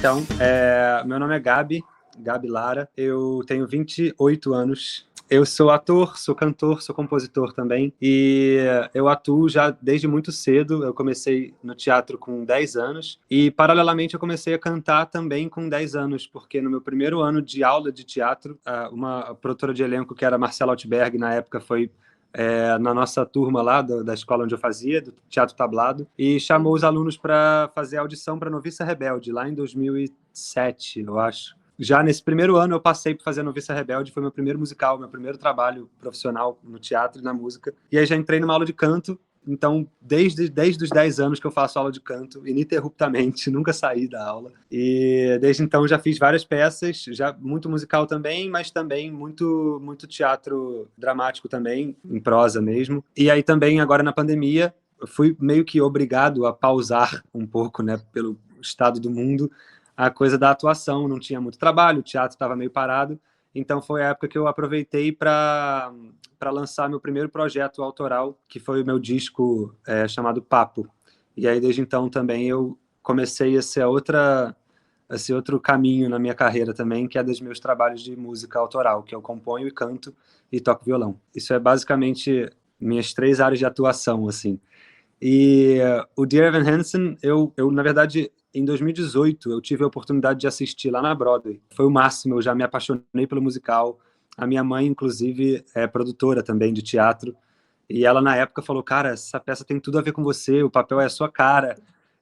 Então, meu nome é Gabi Lara, eu tenho 28 anos. Eu sou ator, sou cantor, sou compositor também, e eu atuo já desde muito cedo. Eu comecei no teatro com 10 anos, e paralelamente eu comecei a cantar também com 10 anos, porque no meu primeiro ano de aula de teatro, uma produtora de elenco que era Marcela Altberg, na época foi na nossa turma lá da escola onde eu fazia, do Teatro Tablado, e chamou os alunos para fazer audição para Noviça Rebelde, lá em 2007, eu acho. Já nesse primeiro ano eu passei por fazer a Noviça Rebelde, foi meu primeiro musical, meu primeiro trabalho profissional no teatro e na música. E aí já entrei numa aula de canto, então desde os 10 anos que eu faço aula de canto, ininterruptamente, nunca saí da aula. E desde então já fiz várias peças, já muito musical também, mas também muito teatro dramático também, em prosa mesmo. E aí também agora na pandemia eu fui meio que obrigado a pausar um pouco, né, pelo estado do mundo, a coisa da atuação. Não tinha muito trabalho, o teatro estava meio parado, então foi a época que eu aproveitei para lançar meu primeiro projeto autoral, que foi o meu disco chamado Papo. E aí desde então também eu comecei esse outro caminho na minha carreira também, que é dos meus trabalhos de música autoral, que eu componho e canto e toco violão. Isso é basicamente minhas 3 áreas de atuação, assim. E o Dear Evan Hansen, eu na verdade, em 2018, eu tive a oportunidade de assistir lá na Broadway. Foi o máximo, eu já me apaixonei pelo musical. A minha mãe, inclusive, é produtora também de teatro. E ela, na época, falou, cara, essa peça tem tudo a ver com você, o papel é a sua cara.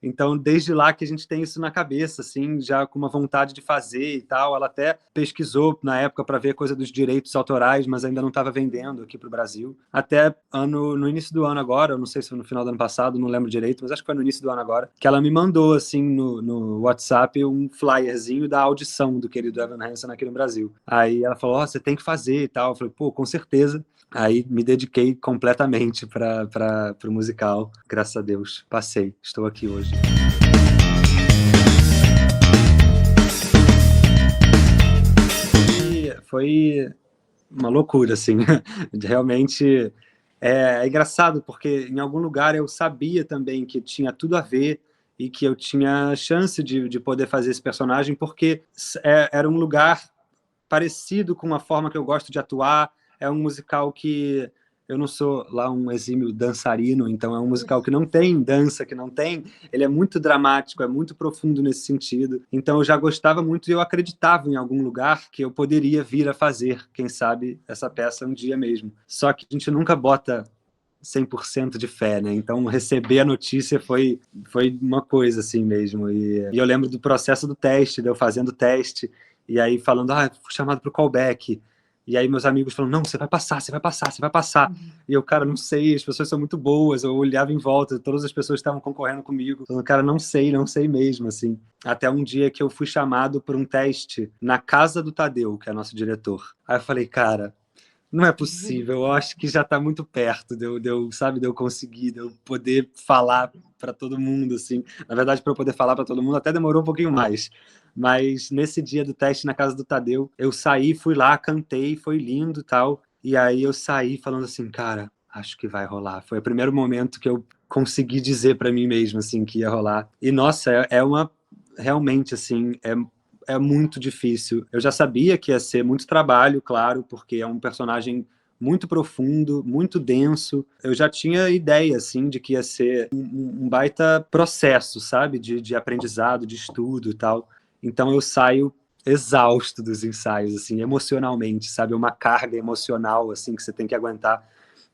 Então, desde lá que a gente tem isso na cabeça, assim, já com uma vontade de fazer e tal. Ela até pesquisou na época para ver coisa dos direitos autorais, mas ainda não estava vendendo aqui para o Brasil. Até no início do ano agora, eu não sei se foi no final do ano passado, não lembro direito, mas acho que foi no início do ano agora, que ela me mandou, assim, no WhatsApp, um flyerzinho da audição do querido Evan Hansen aqui no Brasil. Aí ela falou, você tem que fazer e tal. Eu falei, pô, com certeza. Aí me dediquei completamente para o musical. Graças a Deus, passei. Estou aqui hoje. E foi uma loucura, assim. Realmente é engraçado, porque em algum lugar eu sabia também que tinha tudo a ver e que eu tinha chance de poder fazer esse personagem, porque era um lugar parecido com a forma que eu gosto de atuar. É um musical que eu não sou lá um exímio dançarino, então é um musical que não tem dança, que não tem... Ele é muito dramático, é muito profundo nesse sentido. Então eu já gostava muito e eu acreditava em algum lugar que eu poderia vir a fazer, quem sabe, essa peça um dia mesmo. Só que a gente nunca bota 100% de fé, né? Então receber a notícia foi uma coisa assim mesmo. E eu lembro do processo do teste, de eu fazendo o teste, e aí falando, fui chamado para o callback. E aí meus amigos falam, não, você vai passar, você vai passar, você vai passar. E eu, cara, não sei, as pessoas são muito boas. Eu olhava em volta, todas as pessoas estavam concorrendo comigo. Falando, cara, não sei mesmo, assim. Até um dia que eu fui chamado por um teste na casa do Tadeu, que é nosso diretor. Aí eu falei, cara, não é possível, eu acho que já está muito perto sabe, de eu conseguir, de eu poder falar para todo mundo, assim. Na verdade, para eu poder falar para todo mundo até demorou um pouquinho mais. Mas nesse dia do teste na casa do Tadeu, eu saí, fui lá, cantei, foi lindo e tal. E aí eu saí falando assim, cara, acho que vai rolar. Foi o primeiro momento que eu consegui dizer para mim mesmo, assim, que ia rolar. E, nossa, realmente, assim, é muito difícil. Eu já sabia que ia ser muito trabalho, claro, porque é um personagem muito profundo, muito denso. Eu já tinha ideia, assim, de que ia ser um baita processo, sabe? De aprendizado, de estudo e tal. Então eu saio exausto dos ensaios, assim, emocionalmente, sabe? Uma carga emocional, assim, que você tem que aguentar.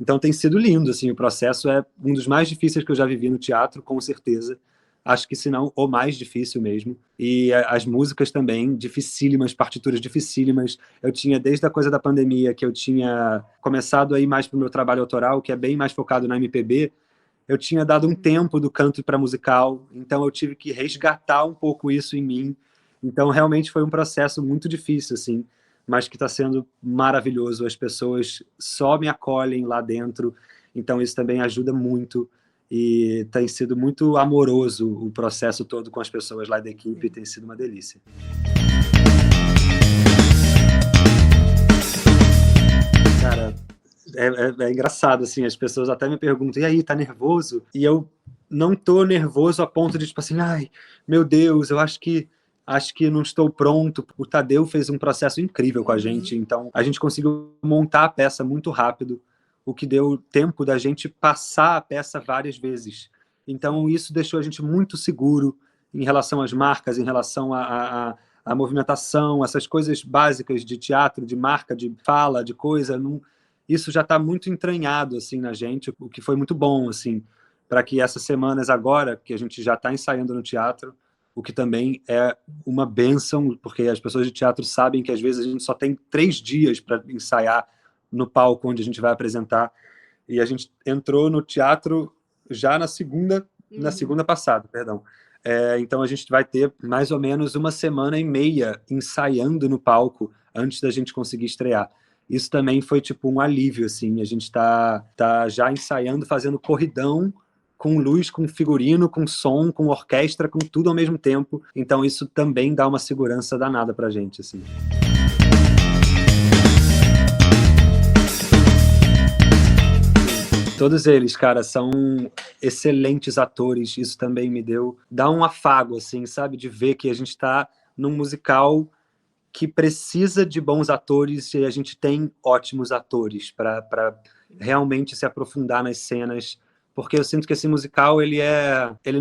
Então tem sido lindo, assim, o processo é um dos mais difíceis que eu já vivi no teatro, com certeza. Acho que, se não, o mais difícil mesmo. E as músicas também, dificílimas, partituras dificílimas. Eu tinha, desde a coisa da pandemia, que eu tinha começado a ir mais para o meu trabalho autoral, que é bem mais focado na MPB, eu tinha dado um tempo do canto para musical, então eu tive que resgatar um pouco isso em mim. Então, realmente foi um processo muito difícil, assim, mas que está sendo maravilhoso. As pessoas só me acolhem lá dentro, então isso também ajuda muito. E tem sido muito amoroso o processo todo com as pessoas lá da equipe, tem sido uma delícia. Cara, é engraçado, assim, as pessoas até me perguntam, e aí, tá nervoso? E eu não tô nervoso a ponto de, tipo assim, ai, meu Deus, eu acho que acho que não estou pronto. O Tadeu fez um processo incrível com a gente, então a gente conseguiu montar a peça muito rápido, o que deu tempo da gente passar a peça várias vezes. Então isso deixou a gente muito seguro em relação às marcas, em relação à movimentação, essas coisas básicas de teatro, de marca, de fala, de coisa. Não, isso já está muito entranhado assim na gente, o que foi muito bom assim, para que essas semanas agora, que a gente já está ensaiando no teatro, o que também é uma bênção, porque as pessoas de teatro sabem que às vezes a gente só tem 3 dias para ensaiar no palco onde a gente vai apresentar, e a gente entrou no teatro já na segunda passada, perdão. Então a gente vai ter mais ou menos 1 semana e meia ensaiando no palco antes da gente conseguir estrear. Isso também foi tipo um alívio, assim, a gente tá já ensaiando, fazendo corridão, com luz, com figurino, com som, com orquestra, com tudo ao mesmo tempo. Então isso também dá uma segurança danada pra gente, assim. Todos eles, cara, são excelentes atores. Isso também dá um afago, assim, sabe? De ver que a gente tá num musical que precisa de bons atores e a gente tem ótimos atores para realmente se aprofundar nas cenas, porque eu sinto que esse musical ele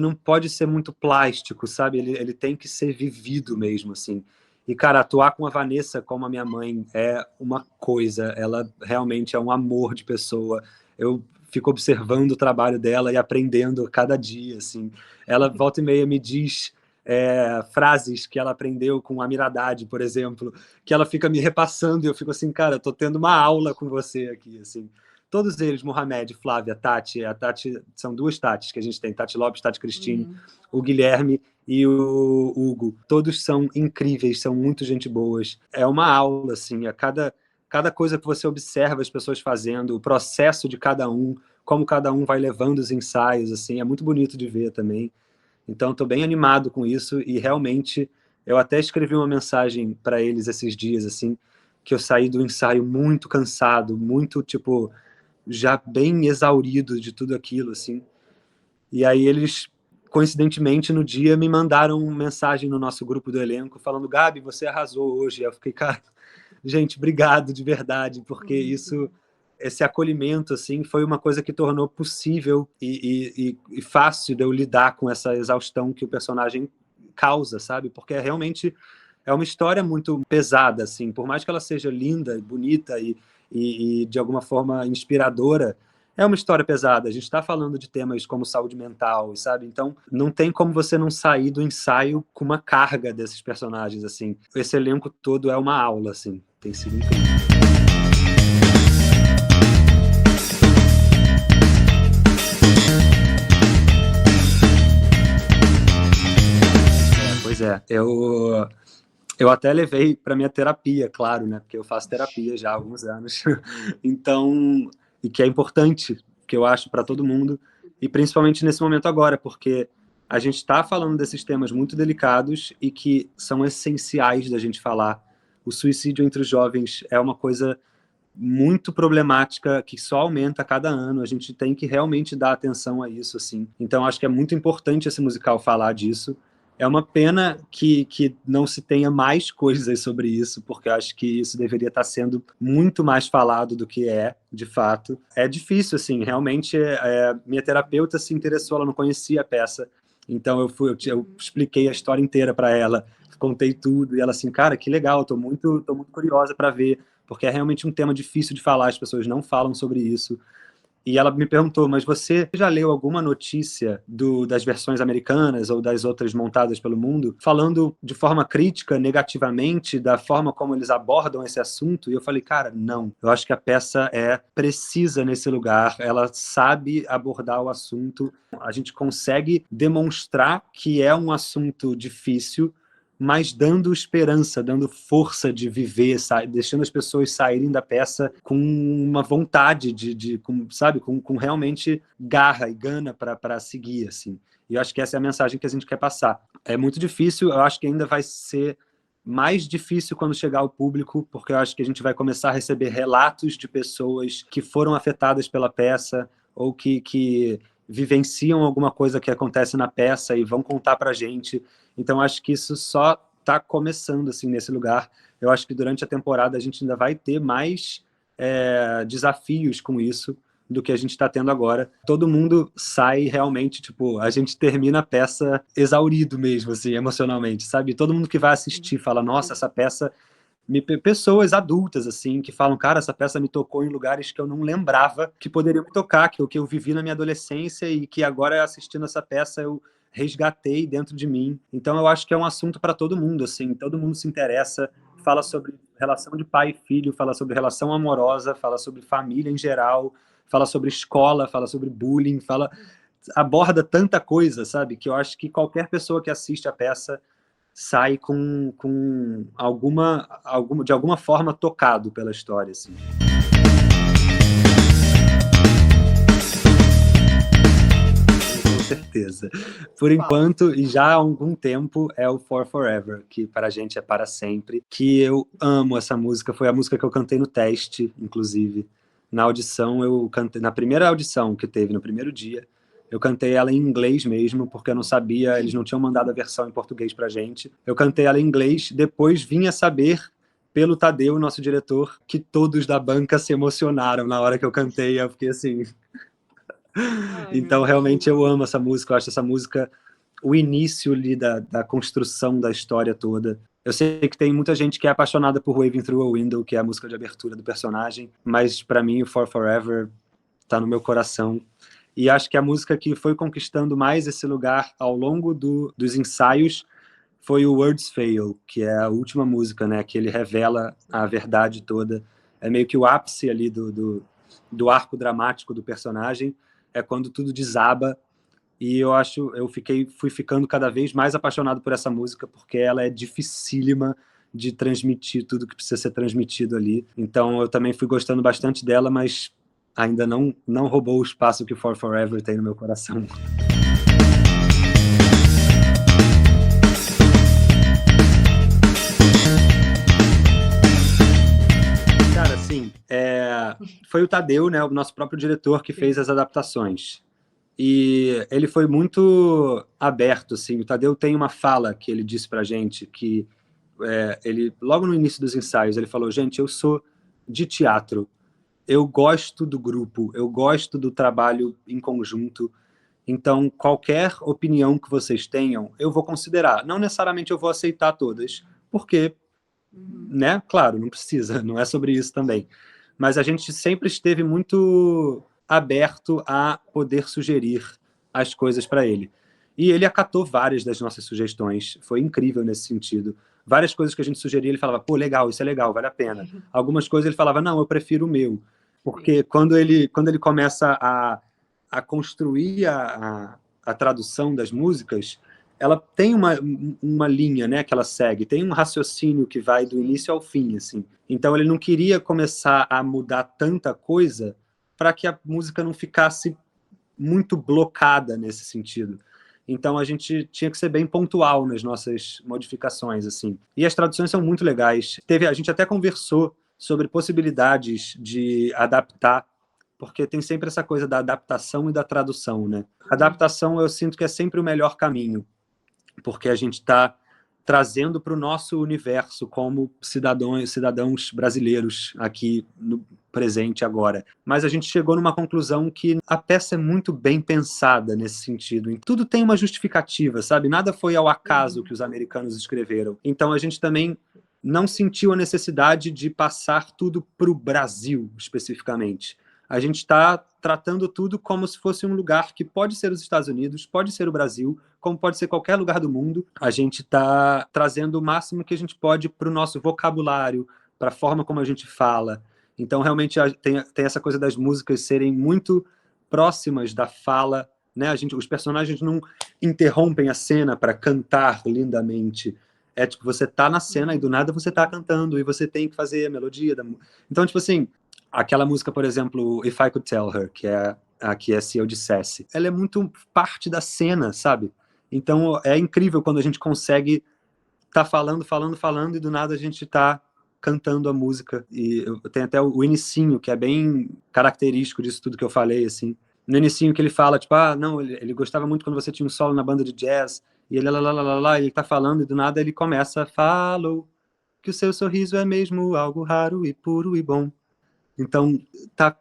não pode ser muito plástico, sabe? Ele tem que ser vivido mesmo, assim. E, cara, atuar com a Vanessa como a minha mãe é uma coisa, ela realmente é um amor de pessoa. Eu fico observando o trabalho dela e aprendendo cada dia, assim. Ela volta e meia me diz frases que ela aprendeu com a Miradade, por exemplo, que ela fica me repassando e eu fico assim, cara, eu tô tendo uma aula com você aqui, assim. Todos eles, Mohamed, Flávia, Tati, a Tati, são 2 Tatis que a gente tem, Tati Lopes, Tati Cristine, o Guilherme e o Hugo. Todos são incríveis, são muito gente boas. É uma aula, assim, cada coisa que você observa as pessoas fazendo, o processo de cada um, como cada um vai levando os ensaios, assim, é muito bonito de ver também. Então, estou bem animado com isso e realmente eu até escrevi uma mensagem para eles esses dias, assim, que eu saí do ensaio muito cansado, muito, tipo, já bem exaurido de tudo aquilo, assim. E aí eles, coincidentemente, no dia me mandaram uma mensagem no nosso grupo do elenco falando: Gabi, você arrasou hoje. Eu fiquei, cara, gente, obrigado de verdade, porque esse acolhimento, assim, foi uma coisa que tornou possível e fácil de eu lidar com essa exaustão que o personagem causa, sabe? Porque realmente é uma história muito pesada, assim, por mais que ela seja linda, bonita e de alguma forma inspiradora, é uma história pesada. A gente está falando de temas como saúde mental, sabe? Então, não tem como você não sair do ensaio com uma carga desses personagens, assim. Esse elenco todo é uma aula, assim. Tem sido incrível. Pois é, eu até levei para minha terapia, claro, né? Porque eu faço terapia já há alguns anos. Então, e que é importante, que eu acho para todo mundo, e principalmente nesse momento agora, porque a gente está falando desses temas muito delicados e que são essenciais da gente falar. O suicídio entre os jovens é uma coisa muito problemática que só aumenta a cada ano. A gente tem que realmente dar atenção a isso, assim. Então, acho que é muito importante esse musical falar disso. É uma pena que não se tenha mais coisas sobre isso, porque eu acho que isso deveria estar sendo muito mais falado do que é, de fato. É difícil, assim, realmente. Minha terapeuta se interessou, ela não conhecia a peça, então eu expliquei a história inteira para ela, contei tudo, e ela assim, cara, que legal, tô muito curiosa para ver, porque é realmente um tema difícil de falar, as pessoas não falam sobre isso. E ela me perguntou, mas você já leu alguma notícia das versões americanas ou das outras montadas pelo mundo, falando de forma crítica, negativamente, da forma como eles abordam esse assunto? E eu falei, cara, não. Eu acho que a peça é precisa nesse lugar, ela sabe abordar o assunto, a gente consegue demonstrar que é um assunto difícil, mas dando esperança, dando força de viver, deixando as pessoas saírem da peça com uma vontade sabe, com realmente garra e gana para seguir, assim. E eu acho que essa é a mensagem que a gente quer passar. É muito difícil, eu acho que ainda vai ser mais difícil quando chegar ao público, porque eu acho que a gente vai começar a receber relatos de pessoas que foram afetadas pela peça ou que vivenciam alguma coisa que acontece na peça e vão contar pra gente. Então, acho que isso só tá começando, assim, nesse lugar. Eu acho que durante a temporada a gente ainda vai ter mais desafios com isso do que a gente está tendo agora. Todo mundo sai realmente, tipo, a gente termina a peça exaurido mesmo, assim, emocionalmente, sabe? Todo mundo que vai assistir fala, nossa, essa peça... Pessoas adultas, assim, que falam, cara, essa peça me tocou em lugares que eu não lembrava que poderiam me tocar, que eu vivi na minha adolescência e que agora, assistindo essa peça, eu resgatei dentro de mim. Então, eu acho que é um assunto para todo mundo, assim, todo mundo se interessa, fala sobre relação de pai e filho, fala sobre relação amorosa, fala sobre família em geral, fala sobre escola, fala sobre bullying, aborda tanta coisa, sabe, que eu acho que qualquer pessoa que assiste a peça sai com de alguma forma tocado pela história, assim. Com certeza. Por enquanto, e já há algum tempo, é o For Forever, que para a gente é para sempre, que eu amo essa música, foi a música que eu cantei no teste, inclusive. Na audição, eu cantei, na primeira audição que teve, no primeiro dia, eu cantei ela em inglês mesmo, porque eu não sabia, eles não tinham mandado a versão em português pra gente. Eu cantei ela em inglês, depois vim a saber, pelo Tadeu, nosso diretor, que todos da banca se emocionaram na hora que eu cantei. Eu fiquei assim... Então, realmente, eu amo essa música. Eu acho essa música o início ali da construção da história toda. Eu sei que tem muita gente que é apaixonada por Waving Through a Window, que é a música de abertura do personagem, mas para mim o For Forever tá no meu coração. E acho que a música que foi conquistando mais esse lugar ao longo dos ensaios foi o Words Fail, que é a última música, né, que ele revela a verdade toda. É meio que o ápice ali do arco dramático do personagem, é quando tudo desaba. E fui ficando cada vez mais apaixonado por essa música, porque ela é dificílima de transmitir tudo que precisa ser transmitido ali. Então eu também fui gostando bastante dela, mas ainda não roubou o espaço que For Forever tem no meu coração. Cara, assim, foi o Tadeu, né, o nosso próprio diretor, que fez as adaptações. E ele foi muito aberto, assim. O Tadeu tem uma fala que ele disse pra gente, que ele, logo no início dos ensaios, ele falou, gente, eu sou de teatro, eu gosto do grupo, eu gosto do trabalho em conjunto, então qualquer opinião que vocês tenham, eu vou considerar. Não necessariamente eu vou aceitar todas, porque, né, claro, não precisa, não é sobre isso também. Mas a gente sempre esteve muito aberto a poder sugerir as coisas para ele. E ele acatou várias das nossas sugestões, foi incrível nesse sentido. Várias coisas que a gente sugeria, ele falava, pô, legal, isso é legal, vale a pena. Algumas coisas ele falava, não, eu prefiro o meu. Porque quando ele começa a construir a tradução das músicas, ela tem uma linha, né, que ela segue, tem um raciocínio que vai do início ao fim, assim. Então ele não queria começar a mudar tanta coisa para que a música não ficasse muito blocada nesse sentido. Então a gente tinha que ser bem pontual nas nossas modificações, assim. E as traduções são muito legais. A gente até conversou sobre possibilidades de adaptar, porque tem sempre essa coisa da adaptação e da tradução, né? A adaptação eu sinto que é sempre o melhor caminho, porque a gente está trazendo para o nosso universo como cidadãos brasileiros aqui no presente agora. Mas a gente chegou numa conclusão que a peça é muito bem pensada nesse sentido. Tudo tem uma justificativa, sabe? Nada foi ao acaso que os americanos escreveram. Então a gente também não sentiu a necessidade de passar tudo para o Brasil, especificamente. A gente está tratando tudo como se fosse um lugar que pode ser os Estados Unidos, pode ser o Brasil, como pode ser qualquer lugar do mundo. A gente está trazendo o máximo que a gente pode para o nosso vocabulário, para a forma como a gente fala. Então, realmente, tem essa coisa das músicas serem muito próximas da fala, né? Os personagens não interrompem a cena para cantar lindamente. É tipo, você tá na cena e do nada você tá cantando e você tem que fazer a melodia. Então, tipo assim, aquela música, por exemplo, If I Could Tell Her, que é a que é Se Eu Dissesse, ela é muito parte da cena, sabe? Então é incrível quando a gente consegue tá falando e do nada a gente tá cantando a música. E tem até o inicinho, que é bem característico disso tudo que eu falei, assim. No inicinho que ele fala, tipo, não, ele gostava muito quando você tinha um solo na banda de jazz, e ele lá, lá, lá, lá, lá, ele tá falando, e do nada ele começa, falou que o seu sorriso é mesmo algo raro e puro e bom. Então,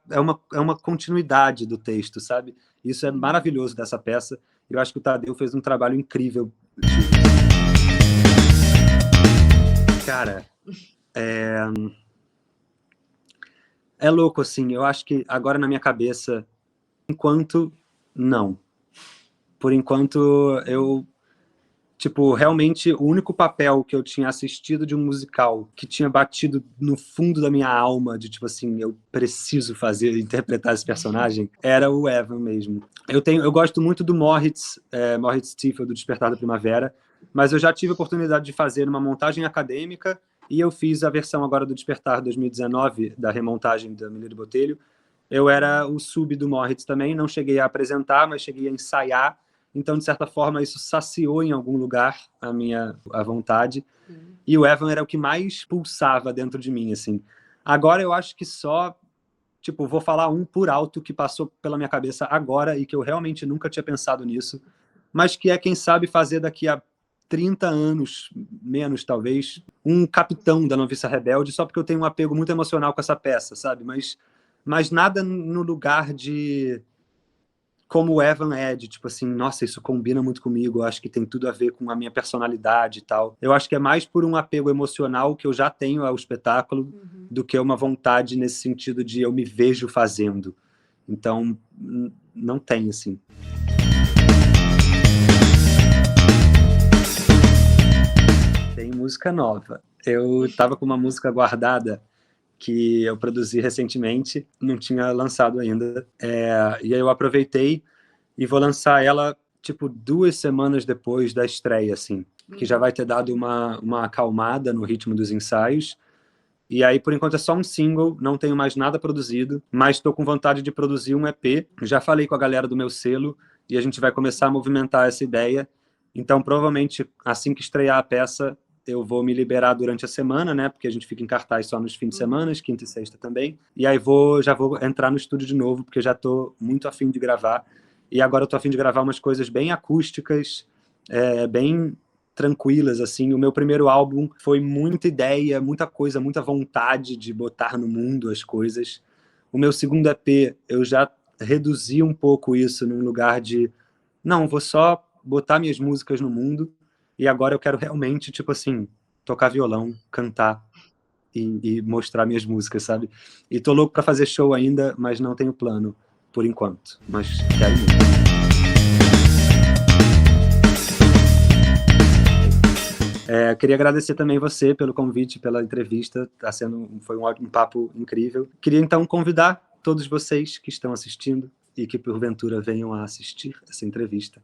é uma continuidade do texto, sabe? Isso é maravilhoso dessa peça. Eu acho que o Tadeu fez um trabalho incrível. Cara, é louco, assim. Eu acho que agora na minha cabeça, enquanto, não. Por enquanto, eu tipo, realmente, o único papel que eu tinha assistido de um musical que tinha batido no fundo da minha alma, de tipo assim, eu preciso interpretar esse personagem, era o Evan mesmo. Eu gosto muito do Moritz Stiefel, do Despertar da Primavera, mas eu já tive a oportunidade de fazer uma montagem acadêmica e eu fiz a versão agora do Despertar 2019, da remontagem da Milene Botelho. Eu era o sub do Moritz também, não cheguei a apresentar, mas cheguei a ensaiar. Então, de certa forma, isso saciou em algum lugar a vontade. E o Evan era o que mais pulsava dentro de mim, assim. Agora eu acho que só, tipo, vou falar um por alto que passou pela minha cabeça agora e que eu realmente nunca tinha pensado nisso, mas que é, quem sabe, fazer daqui a 30 anos, menos talvez, um capitão da Noviça Rebelde, só porque eu tenho um apego muito emocional com essa peça, sabe? Mas nada no lugar de como o Evan é, de tipo assim, nossa, isso combina muito comigo, eu acho que tem tudo a ver com a minha personalidade e tal. Eu acho que é mais por um apego emocional que eu já tenho ao espetáculo do que uma vontade nesse sentido de eu me vejo fazendo. Então, não tem, assim. Tem música nova. Eu tava com uma música guardada que eu produzi recentemente, não tinha lançado ainda. E aí eu aproveitei e vou lançar ela, tipo, 2 semanas depois da estreia, assim, que já vai ter dado uma acalmada no ritmo dos ensaios. E aí, por enquanto, é só um single, não tenho mais nada produzido, mas estou com vontade de produzir um EP. Já falei com a galera do meu selo e a gente vai começar a movimentar essa ideia. Então, provavelmente, assim que estrear a peça, eu vou me liberar durante a semana, né? Porque a gente fica em cartaz só nos fins de semana, quinta e sexta também. E aí já vou entrar no estúdio de novo, porque já estou muito afim de gravar. E agora eu estou afim de gravar umas coisas bem acústicas, bem tranquilas, assim. O meu primeiro álbum foi muita ideia, muita coisa, muita vontade de botar no mundo as coisas. O meu segundo EP, eu já reduzi um pouco isso num lugar de, não, vou só botar minhas músicas no mundo e agora eu quero realmente, tipo assim, tocar violão, cantar e mostrar minhas músicas, sabe? E tô louco pra fazer show ainda, mas não tenho plano, por enquanto. Mas quero muito. Queria agradecer também você pelo convite, pela entrevista. Foi um ótimo papo incrível. Queria então convidar todos vocês que estão assistindo e que porventura venham a assistir essa entrevista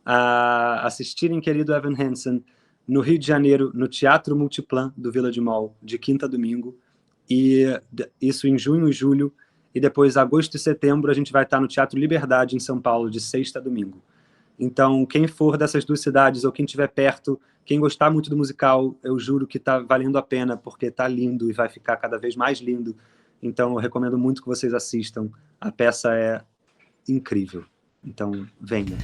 a assistirem querido Evan Hansen no Rio de Janeiro, no Teatro Multiplan do Village Mall, de quinta a domingo, e isso em junho e julho, e depois agosto e setembro a gente vai estar no Teatro Liberdade em São Paulo, de sexta a domingo. Então, quem for dessas duas cidades ou quem estiver perto, quem gostar muito do musical, eu juro que está valendo a pena, porque está lindo e vai ficar cada vez mais lindo. Então, eu recomendo muito que vocês assistam. A peça é incrível. Então, venha.